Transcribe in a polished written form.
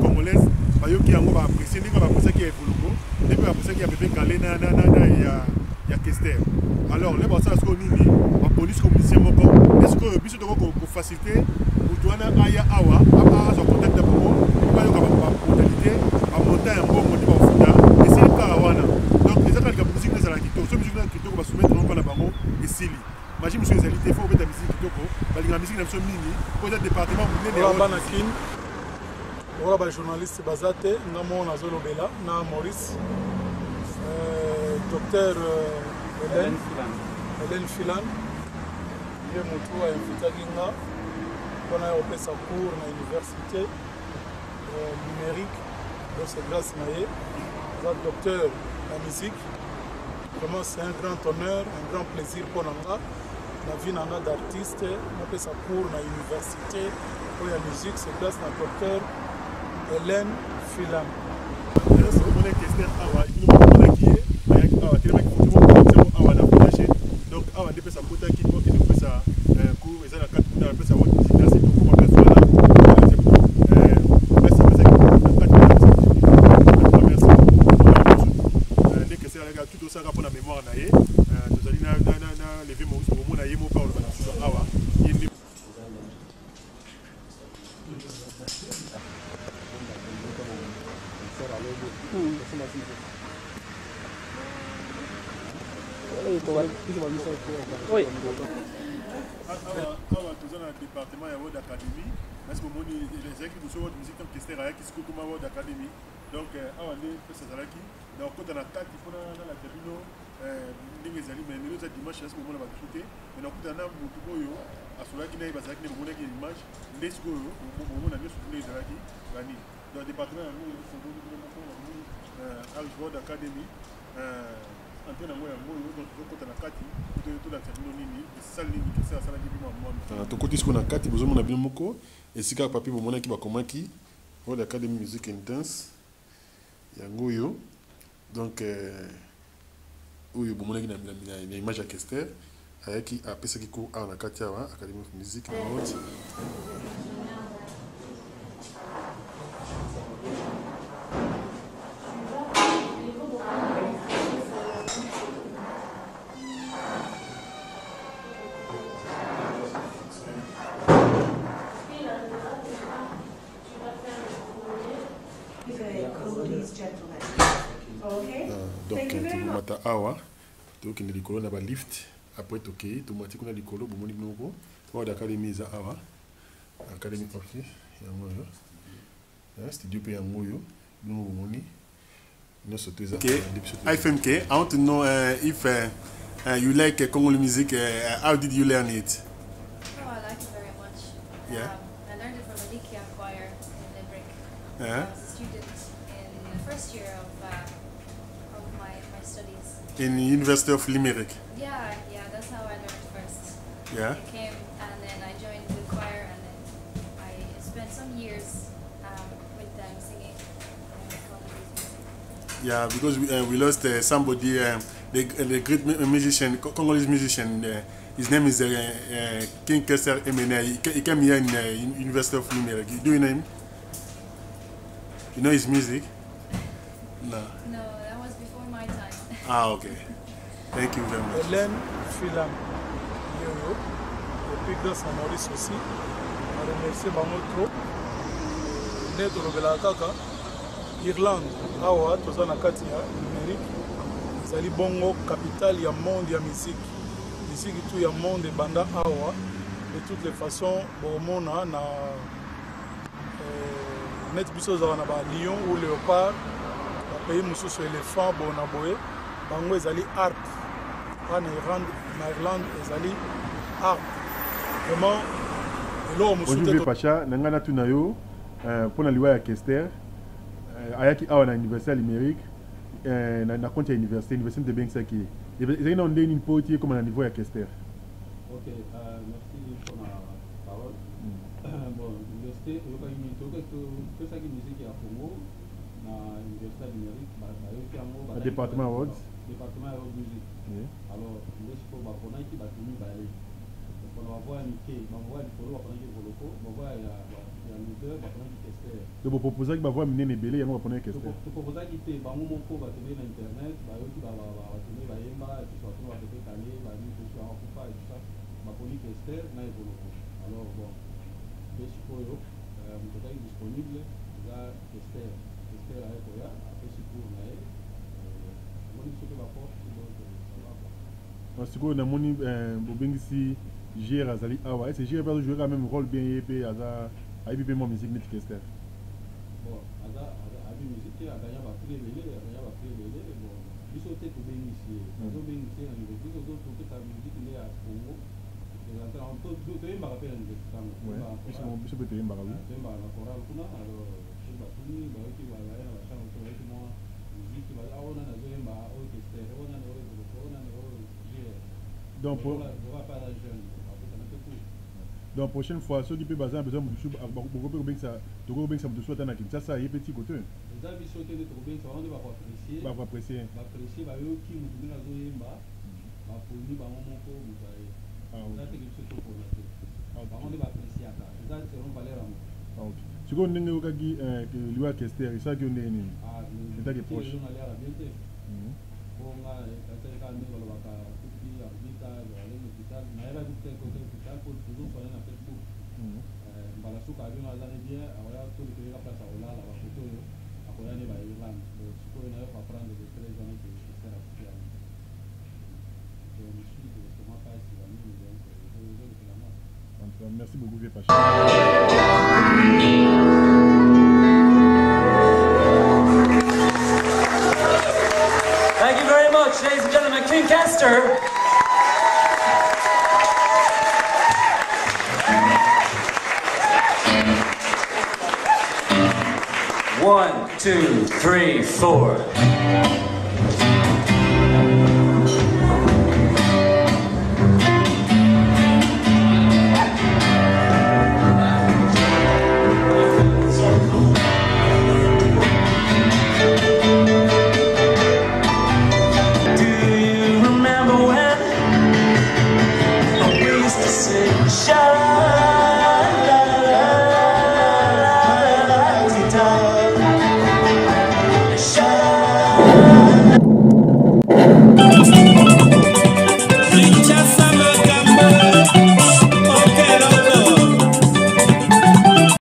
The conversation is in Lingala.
congolaise bayoki yango ba apprécier ndenge ba apprécier qui est Voloko depuis ba apprécier qui a bébé Galé na ya Kester. Alors les basa ce qu'on nini ba police comme musicien moko est-ce que biso toko ko faciliter utwana aya awa apa so contact de bomo ba yoka ba modalité ba monter un bon modi ba futa et c'est ka wana donc les attaques de musique na la kito so musique na kito ba soumettre non pas la bango et sili imagine monsieur Zalité faut mettre la musique kitoko ba linga musique na so mingi pour le département munene ya banakin voilà ba journaliste bazate ngamo na zolobela na Maurice docteur Hélène Filan il est moto à invité Ginga on a opé sa cours à l'université numérique donc c'est grâce à le docteur en musique vraiment c'est un grand honneur un grand plaisir pour nous la vie d'artiste on opé sa cours à l'université pour la musique c'est grâce à le docteur Hélène Filan donc awa nde pesa kota ki ko ke pesa cours eza na 4 kuna pesa wa musique na c'est tout comme ça là pesa dès que c'est la tout ça pour la mémoire na ye nous allons na lever mo au na ye mo pa na sur awa yindi Oui. Awa tozana département ya World Academy parce que moni les équipes de World Music comme Kester aya qui se comme World Academy donc awa ne pesa zalaki donc kota na kati pona na la tribune ndenge zali mais le dimanche est-ce que mona ba shooter mais na kota na mutu boyo asolaki na bazaki ne mona ki image ndesi ko mona nyo shooter zalaki bani dans département ya nous World Academy tokoti siko na kati bozomona bino moko esika papier bomonaki bakomaki World Academy Music and Dance yango oyo donc oyo bomonaki na image ya Kester ayaki apesaki cours awa na kati awa Academy of Music and donc tokomata awa tokende likolo na balift après tokei tomati kuna likolo bomoni binoko World Academy eza awa Academy office yango oyo studio pe yango oyo bino bomoni nyonso to eza IFMK. I want to know if you like Congolese music. How did you learn it? Oh, I like it very much. Yeah. I learned it from the Likia choir in Limerick. I was a student in the first year of my studies. In the University of Limerick? Yeah, that's how I learned first. Yeah. I came and then I joined the choir and then I spent some years with them singing Congolese music. Yeah, because we lost somebody, the great musician, Congolese musician. His name is King Kester Emene. He came here in University of Limerick. Do you know him? You know his music? No. No, that was before my time. Ah, okay. Thank you very much. Hélène Filan, Yoyo, et puis grâce à Maurice aussi, on remercie bango trop. Né tolobela kaka, Irlande, awa toza na kati ya numérique, ezali bongo capitale ya monde ya musique. Musique tout ya monde banda awa, de toutes les façons, bomona na net biso za na ba lion ou léopard, ba pays mususu éléphant bona boye, bango ezali harpe. En Irlande, ezali harpe. Vraiment, bonjour Pacha, nangana tunayo pour na liwa ya Kester. Ayaki awa na université Limerick na compte ya université de Bengsaki. Ezali na ndeni mpoti comme na niveau ya Kester. OK, merci pour la parole. Bon, l'université tout ça qui musique à Congo na université Limerick ba département Awards. Département de musique. Alors, nous sommes pour qu'on aille qui va tenir bailler. On va voir Mickey, on va voir les photos, on va voir Voloko, on va voir il y a l'odeur, bah, pendant qu'il testait. Donc vous proposez que vous avez une belé, vous prenez qu'est-ce que Tu proposes qu'il te bah mon co va tenir l'internet, bah eux qui va tenir bah yemba, et puis soit va te caler, bah nous tout ça en coupa et tout ça, bah pour lui tester, na et pour le coup. Alors bon, je suppose mon total est disponible, là tester là et pour là, après c'est pour là. Moi je sais que ma porte c'est bon, ça va pas. Parce que on a moni bobengisi gère azali awa, c'est gère pas jouer quand même rôle bien épais aza aibi mon musique net tester. Bon, avec musique, il y a un prix belé, bon, il faut peut-être bénéficier. Il faut bénéficier dans l'université, il faut que ta musique est à Congo. On peut me rappeler à l'université. Ouais, je peux te dire, alors, je sais pas, tout le monde qui va aller à la chambre, qui va être moi, musique, qui va aller à on a besoin de orchestre, on a donc pour donc prochaine fois ceux qui peut baser en besoin beaucoup bien ça tu peux bien ça me souhaite na ça y est petit côté les amis sauter de trop bien ça on va apprécier va apprécier ba yo ki mutu na zo yemba ba poli ba momo ko mutai ça c'est quelque chose pour la ba on va apprécier ça c'est on valeur en OK tu connais ndenge okaki que lui orchestre ça que ndenge nini c'est que proche on aller à la bientôt on a ça ndenge ba ka kupi arbita ba le hospital na era du côté hospital pour toujours soigner na Facebook mbala suka avion azane bien awaya tout le la place awala la photo yo akoya ne ba Irlande siko na yo pa prendre de 13 années que je fais la photo je me suis dit que comment pas si la nuit donc je la moi merci beaucoup vieux Pacha. Thank you very much, ladies and gentlemen. King Castor. One, two, three, four.